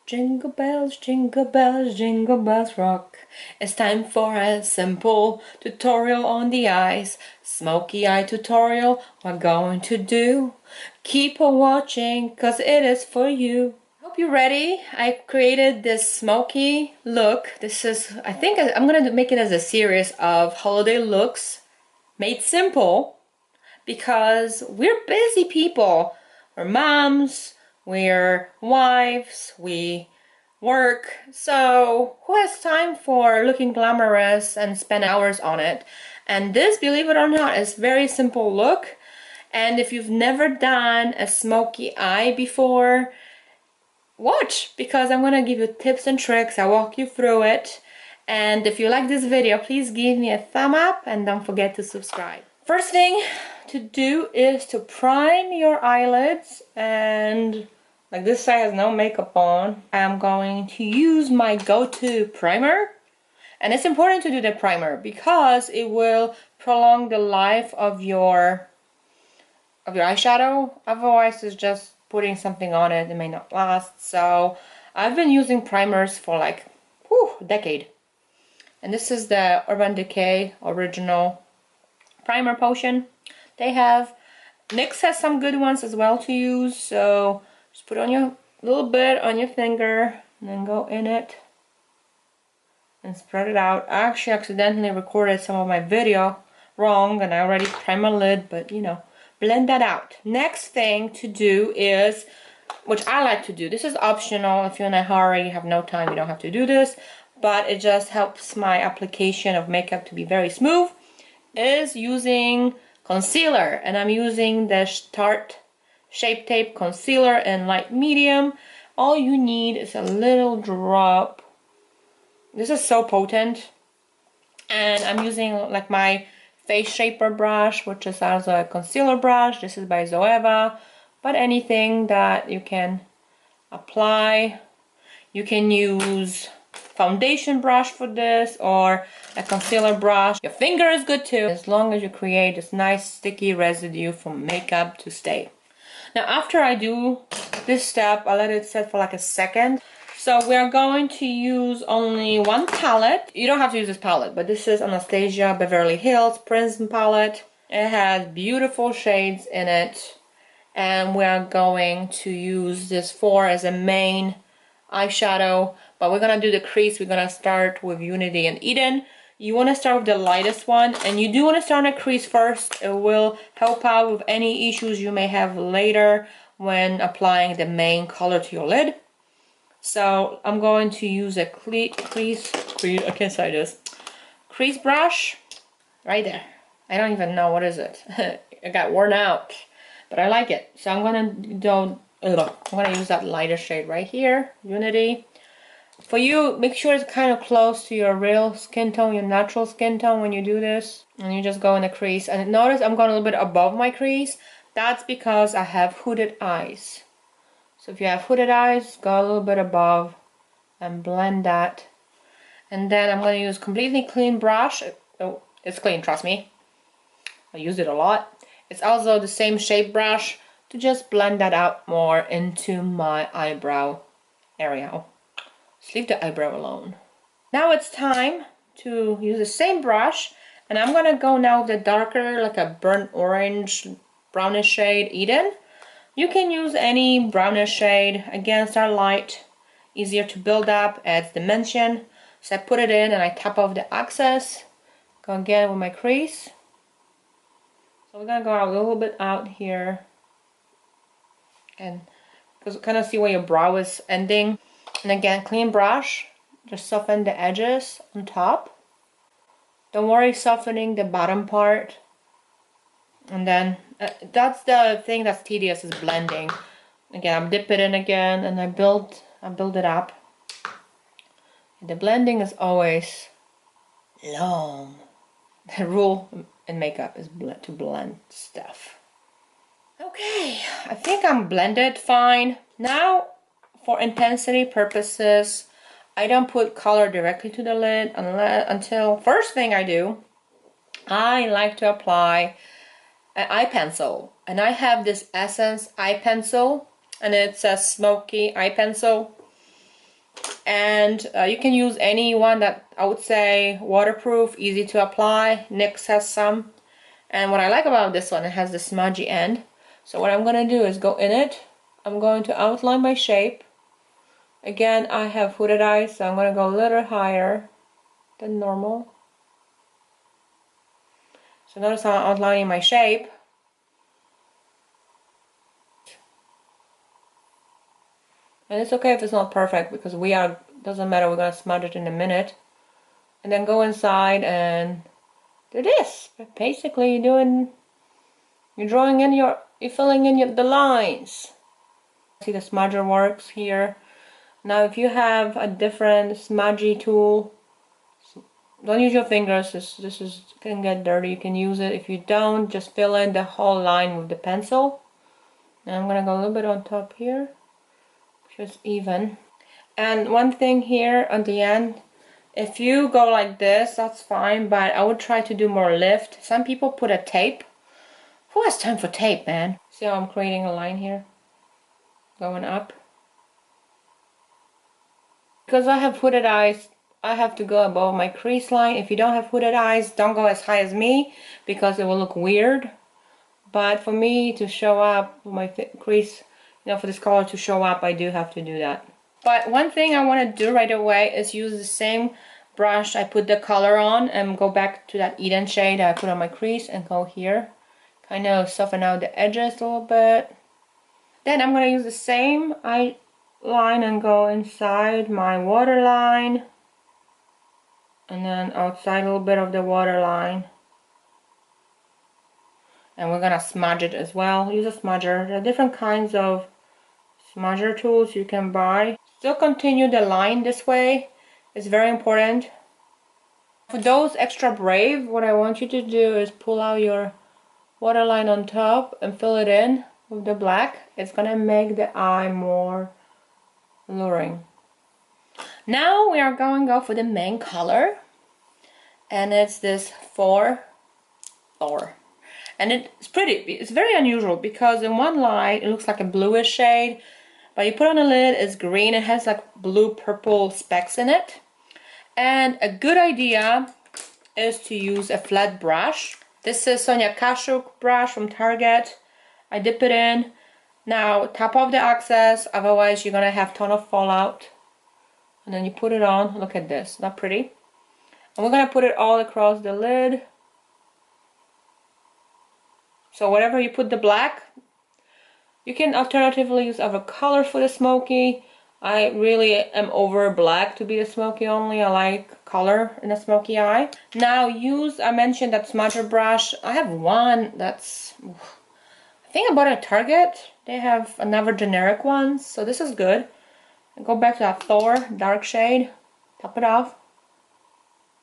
jingle bells rock. It's time for a simple tutorial on the eyes. Smokey eye tutorial we're going to do. Keep on watching cause it is for you. Hope you're ready. I created this smoky look. This is, I think I'm gonna make it as a series of holiday looks made simple because we're busy people. We're moms, we're wives, we work, so who has time for looking glamorous and spend hours on it? And this, believe it or not, is very simple look. And if you've never done a smoky eye before, watch, because I'm gonna give you tips and tricks. I walk you through it. And if you like this video, please give me a thumb up and don't forget to subscribe. First thing to do is to prime your eyelids, and like this side has no makeup on. I'm going to use my go-to primer, and it's important to do the primer because it will prolong the life of your eyeshadow. Otherwise, it's just putting something on it, it may not last. So I've been using primers for like a decade, and this is the Urban Decay original primer potion they have. NYX has some good ones as well to use, so just put on your little bit on your finger and then go in it and spread it out. I actually accidentally recorded some of my video wrong and I already primed my lid, but you know, blend that out. Next thing to do is, which I like to do, this is optional. If you're in a hurry, you have no time, you don't have to do this, but it just helps my application of makeup to be very smooth, is using concealer. And I'm using the Tarte Shape Tape Concealer in light medium. All you need is a little drop. This is so potent. And I'm using like my face shaper brush, which is also a concealer brush. This is by Zoeva, but anything that you can apply. You can use foundation brush for this or a concealer brush. Your finger is good too, as long as you create this nice sticky residue from makeup to stay. Now after I do this step, I let it set for like a second. So we are going to use only one palette. You don't have to use this palette, but this is Anastasia Beverly Hills Prism palette. It has beautiful shades in it, and we are going to use this as a main eyeshadow. But we're gonna do the crease. We're gonna start with Unity and Eden. You want to start with the lightest one, and you do want to start on a crease first. It will help out with any issues you may have later when applying the main color to your lid. So I'm going to use a crease brush right there. I don't even know what is it. It got worn out, but I like it. So I'm gonna use that lighter shade right here, Unity. For you, make sure it's kind of close to your real skin tone, your natural skin tone when you do this. And you just go in the crease. And notice I'm going a little bit above my crease. That's because I have hooded eyes. So if you have hooded eyes, go a little bit above and blend that. And then I'm going to use completely clean brush. Oh, it's clean, trust me. I use it a lot. It's also the same shape brush to just blend that out more into my eyebrow area. Just leave the eyebrow alone. Now it's time to use the same brush, and I'm gonna go now with the darker, like a burnt orange, brownish shade, Eden. You can use any brownish shade. Again, start light, easier to build up, adds dimension. So I put it in and I tap off the excess. Go again with my crease. So we're gonna go a little bit out here, and because kind of see where your brow is ending. And again, clean brush, just soften the edges on top. Don't worry softening the bottom part. And then that's the thing that's tedious, is blending. Again, I'm dip it in again and I build it up. The blending is always long. The rule in makeup is to blend stuff. Okay, I think I'm blended fine. Now, for intensity purposes, I don't put color directly to the lid until first thing I do, I like to apply an eye pencil. And I have this Essence eye pencil, and it's a smoky eye pencil. And you can use any one that I would say waterproof, easy to apply. NYX has some. And what I like about this one, it has the smudgy end. So what I'm going to do is go in it. I'm going to outline my shape. Again, I have hooded eyes, so I'm going to go a little higher than normal. So notice how I'm outlining my shape. And it's okay if it's not perfect, because doesn't matter, we're going to smudge it in a minute. And then go inside and do this. Basically, you're filling in the lines. See, the smudger works here. Now if you have a different smudgy tool, don't use your fingers, this can get dirty, you can use it. If you don't, just fill in the whole line with the pencil. And I'm gonna go a little bit on top here, just even. And one thing here at the end, if you go like this, that's fine, but I would try to do more lift. Some people put a tape. Who has time for tape, man? See how I'm creating a line here? Going up. Because I have hooded eyes, I have to go above my crease line. If you don't have hooded eyes, don't go as high as me, because it will look weird. But for me to show up, my crease, for this color to show up, I do have to do that. But one thing I want to do right away is use the same brush I put the color on and go back to that Eden shade I put on my crease and go here. Kind of soften out the edges a little bit. Then I'm going to use the same line and go inside my waterline. And then outside a little bit of the waterline. And we're going to smudge it as well. Use a smudger. There are different kinds of smudger tools you can buy. Still continue the line this way. It's very important. For those extra brave, what I want you to do is pull out your waterline on top and fill it in with the black. It's gonna make the eye more alluring. Now we are going to go for the main color, and it's this Thor. And it's very unusual, because in one light it looks like a bluish shade, but you put on the lid, it's green. It has like blue purple specks in it. And a good idea is to use a flat brush. This is Sonia Kashuk brush from Target. I dip it in. Now tap off the excess, otherwise you're gonna have a ton of fallout. And then you put it on. Look at this, not pretty. And we're gonna put it all across the lid. So whatever you put the black, you can alternatively use other colors for the smoky. I really am over black to be the smoky only. I like color in a smoky eye. Now I mentioned that smudger brush. I have one that's, I think I bought at Target. They have another generic one, so this is good. And go back to that Thor dark shade, top it off,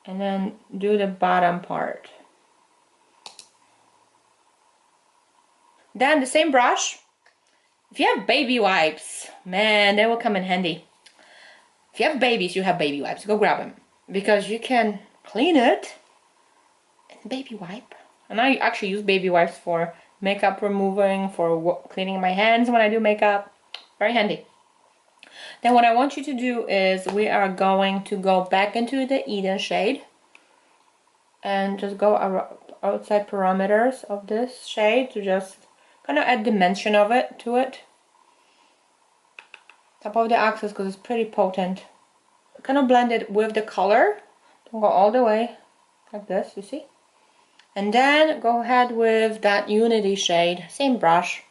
and then do the bottom part. Then the same brush. If you have baby wipes, man, they will come in handy. If you have babies, you have baby wipes. Go grab them, because you can clean it in baby wipe. And I actually use baby wipes for makeup removing, for cleaning my hands when I do makeup. Very handy. Then what I want you to do is we are going to go back into the Eden shade and just go outside parameters of this shade to just kind of add dimension to it. Top of the axis, because it's pretty potent. Kind of blend it with the color. Don't go all the way like this, you see? And then go ahead with that Unity shade, same brush.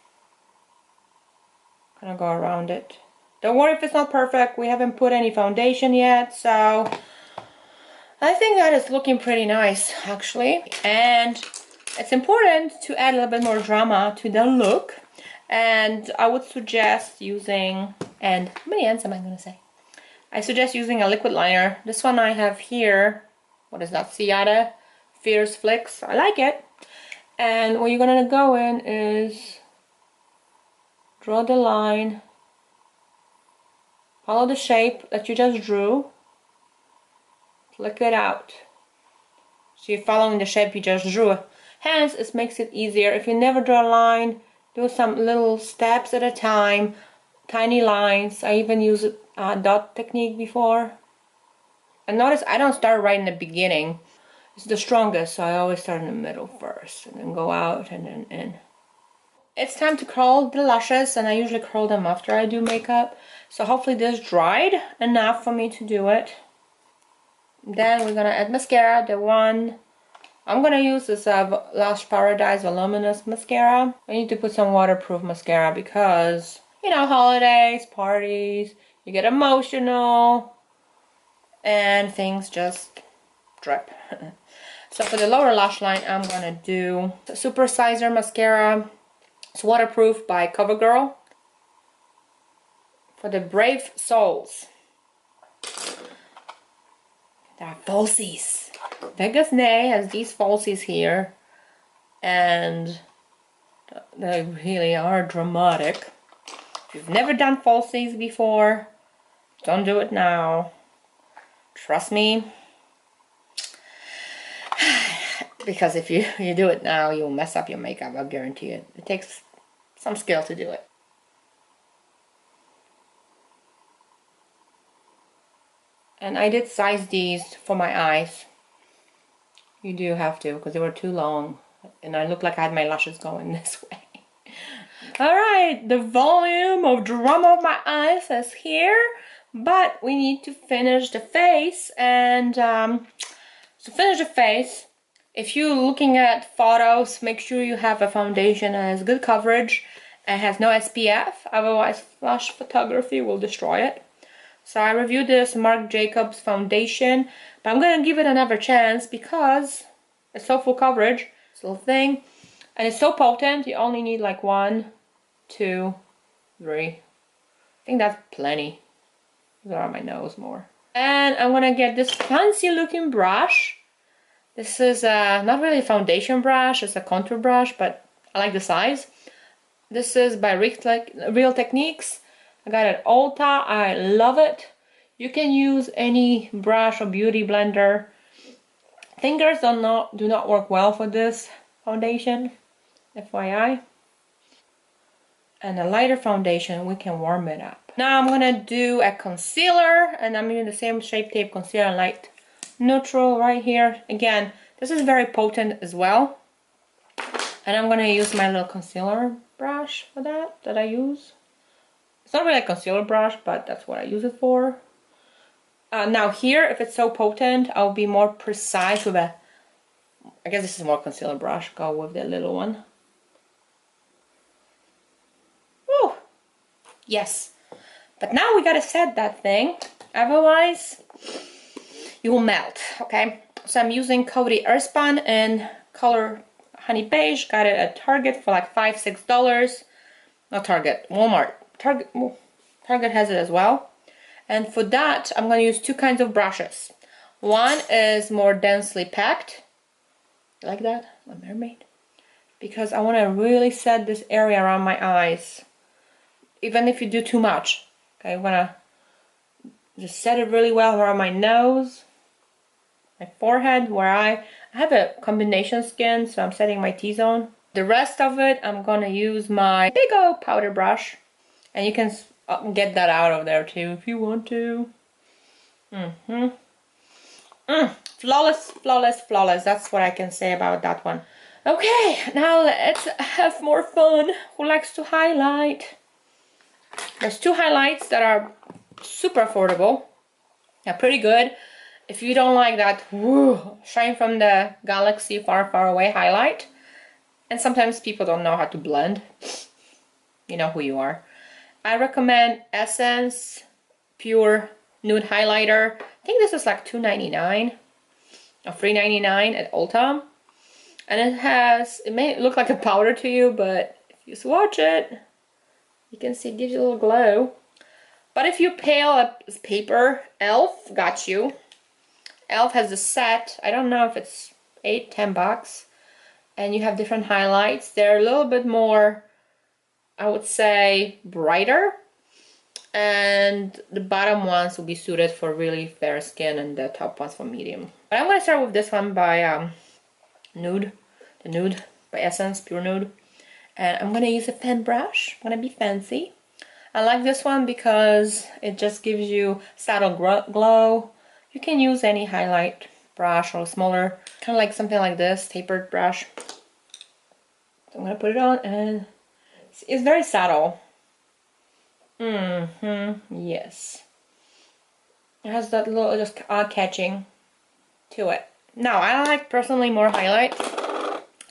Kind of go around it. Don't worry if it's not perfect. We haven't put any foundation yet, so I think that is looking pretty nice, actually. And it's important to add a little bit more drama to the look. And I would suggest using, and how many ends am I going to say? I suggest using a liquid liner. This one I have here. What is that? Ciata Fierce Flicks. I like it. And what you're going to go in is draw the line. Follow the shape that you just drew. Flick it out. So you're following the shape you just drew. Hence, it makes it easier. If you never draw a line, do some little steps at a time, tiny lines. I even use dot technique before. And notice I don't start right in the beginning. It's the strongest, so I always start in the middle first and then go out and then in. It's time to curl the lashes, and I usually curl them after I do makeup. So hopefully this dried enough for me to do it. Then we're gonna add mascara. The one I'm gonna use is Lash Paradise Voluminous Mascara. I need to put some waterproof mascara because, you know, holidays, parties, you get emotional, and things just drip. So for the lower lash line, I'm gonna do Super Sizer Mascara. It's waterproof by CoverGirl. For the Brave Souls, there are falsies. Vegas Nay has these falsies here, and they really are dramatic. If you've never done falsies before, don't do it now. Trust me. Because if you do it now, you'll mess up your makeup, I'll guarantee it. It takes some skill to do it. And I did size these for my eyes. You do have to, because they were too long. And I looked like I had my lashes going this way. Alright, the volume of drama of my eyes is here. But we need to finish the face. And to finish the face, if you're looking at photos, make sure you have a foundation that has good coverage and has no SPF. Otherwise, flash photography will destroy it. So I reviewed this Marc Jacobs foundation, but I'm going to give it another chance because it's so full coverage, this little thing, and it's so potent. You only need like 1, 2, 3. I think that's plenty. Go on my nose more. And I'm going to get this fancy looking brush. This is not really a foundation brush, it's a contour brush, but I like the size. This is by Real Techniques. I got it at Ulta. I love it. You can use any brush or beauty blender. Fingers do not work well for this foundation, FYI. And a lighter foundation, we can warm it up. Now I'm gonna do a concealer, and I'm using the same Shape Tape Concealer Light Neutral right here. Again, this is very potent as well. And I'm gonna use my little concealer brush for that I use. It's not really a concealer brush, but that's what I use it for. Now here, if it's so potent, I'll be more precise with I guess this is more concealer brush. Go with the little one. Woo! Yes. But now we gotta set that thing. Otherwise, you will melt, okay? So I'm using Coty Earthbound in color Honey Beige. Got it at Target for like $5, $6. Not Target, Walmart. Target has it as well. And for that, I'm going to use 2 kinds of brushes. One is more densely packed. Like that? A mermaid. Because I want to really set this area around my eyes. Even if you do too much. Okay, I want to just set it really well around my nose. My forehead, where I have a combination skin, so I'm setting my T-zone. The rest of it, I'm going to use my big old powder brush. And you can get that out of there too if you want to. Flawless, flawless, flawless. That's what I can say about that one. Okay, now let's have more fun. Who likes to highlight? There's 2 highlights that are super affordable. They're pretty good. If you don't like that shine from the galaxy far, far away highlight, and sometimes people don't know how to blend. You know who you are. I recommend Essence Pure Nude Highlighter. I think this is like $2.99 or $3.99 at Ulta. And it may look like a powder to you, but if you swatch it, you can see it gives you a little glow. But if you're pale as paper, e.l.f. got you. e.l.f. has a set. I don't know if it's $8, $10. And you have different highlights. They're a little bit more, I would say, brighter, and the bottom ones will be suited for really fair skin and the top ones for medium. But I'm going to start with this one by Nude by Essence Pure Nude, and I'm going to use a fan brush. I'm going to be fancy. I like this one because it just gives you subtle glow. You can use any highlight brush or smaller, kind of like something like this, tapered brush. So I'm gonna put it on and it's very subtle. Yes. It has that little just eye-catching to it. Now, I like personally more highlight,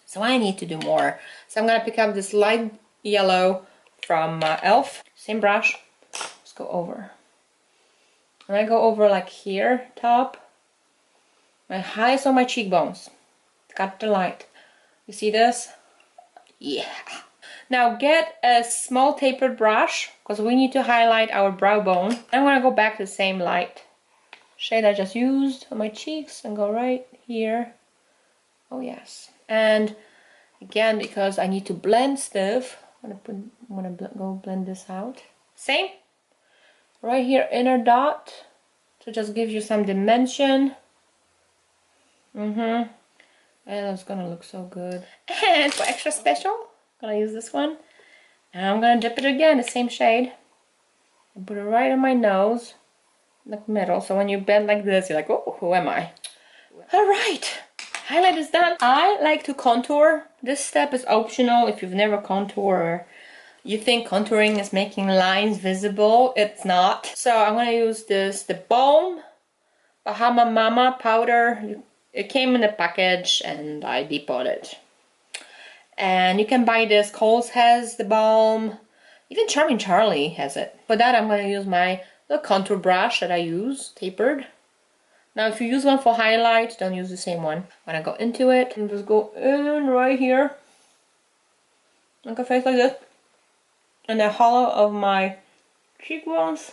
so I need to do more. So I'm gonna pick up this light yellow from e.l.f. Same brush. Just go over. And I go over like here, top. My highest on my cheekbones. Got the light. You see this? Yeah. Now get a small tapered brush because we need to highlight our brow bone. I'm gonna go back to the same light shade I just used on my cheeks and go right here. Oh yes. And again, because I need to blend stuff, I'm gonna go blend this out. Same. Right here, inner dot, to just give you some dimension. And it's gonna look so good. And for extra special, I'm gonna use this one. And I'm gonna dip it again, the same shade. And put it right on my nose, in the middle. So when you bend like this, you're like, oh, who am I? All right, highlight is done. I like to contour. This step is optional if you've never contoured. You think contouring is making lines visible. It's not. So I'm gonna use this, the Balm Bahama Mama powder. It came in a package and I depot it. And you can buy this. Kohl's has the balm. Even Charming Charlie has it. For that I'm gonna use my little contour brush that I use, tapered. Now if you use one for highlight, don't use the same one. When I go into it, and just go in right here. Make a face like this. And the hollow of my cheekbones.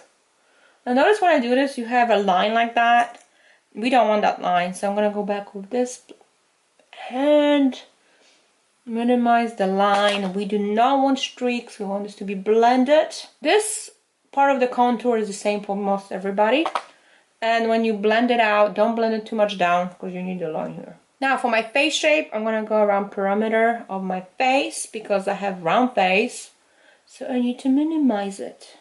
Now notice when I do this, you have a line like that. We don't want that line, so I'm gonna go back with this and minimize the line. We do not want streaks, we want this to be blended. This part of the contour is the same for most everybody. And when you blend it out, don't blend it too much down because you need the line here. Now for my face shape, I'm gonna go around perimeter of my face because I have round face. So I need to minimize it.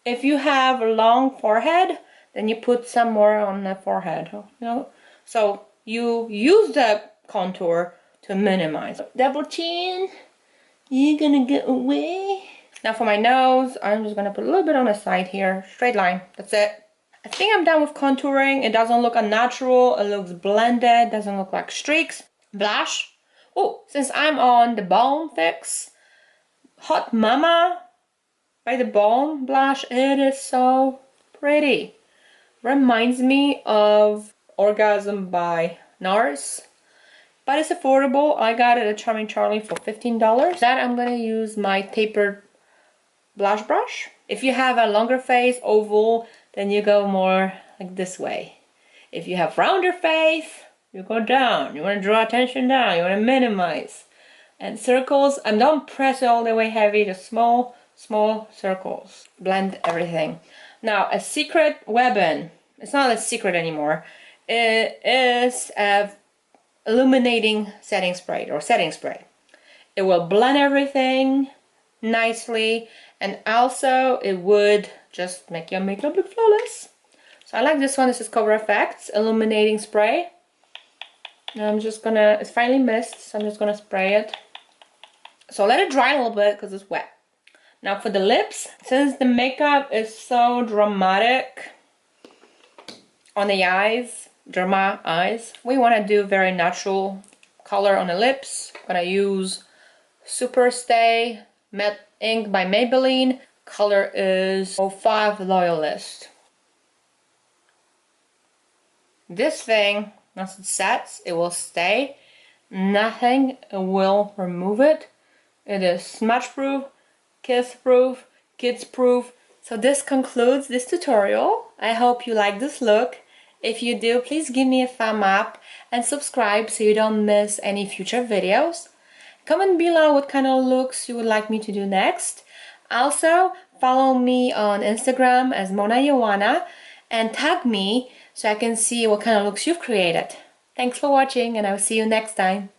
If you have a long forehead, then you put some more on the forehead, you know? So you use the contour to minimize. Double chin, you're gonna get away. Now for my nose, I'm just gonna put a little bit on the side here. Straight line, that's it. I think I'm done with contouring. It doesn't look unnatural, it looks blended, doesn't look like streaks. Blush. Oh, since I'm on the Balm Fix Hot Mama by the Balm blush, it is so pretty. Reminds me of Orgasm by NARS, but it's affordable. I got it at Charming Charlie for $15. That I'm gonna use my tapered blush brush. If you have a longer face, oval, then you go more like this way. If you have rounder face, you go down. You want to draw attention down. You want to minimize. And circles, and don't press it all the way heavy, just small circles. Blend everything. Now, a secret weapon. It's not a secret anymore. It is a illuminating setting spray or setting spray. It will blend everything nicely, and also it would just make your makeup look flawless. So I like this one. This is Cover Effects Illuminating Spray. Now I'm just gonna, it's finally mist, so I'm just gonna spray it. So let it dry a little bit because it's wet. Now for the lips, since the makeup is so dramatic on the eyes, drama eyes, we want to do very natural color on the lips. I'm gonna use Super Stay Matte Ink by Maybelline. Color is 05 Loyalist. This thing, once it sets, it will stay. Nothing will remove it. It is smudge proof, kiss proof, kids proof. So this concludes this tutorial. I hope you like this look. If you do, please give me a thumb up and subscribe so you don't miss any future videos. Comment below what kind of looks you would like me to do next. Also, follow me on Instagram as Mona Joanna and tag me so I can see what kind of looks you've created. Thanks for watching, and I will see you next time.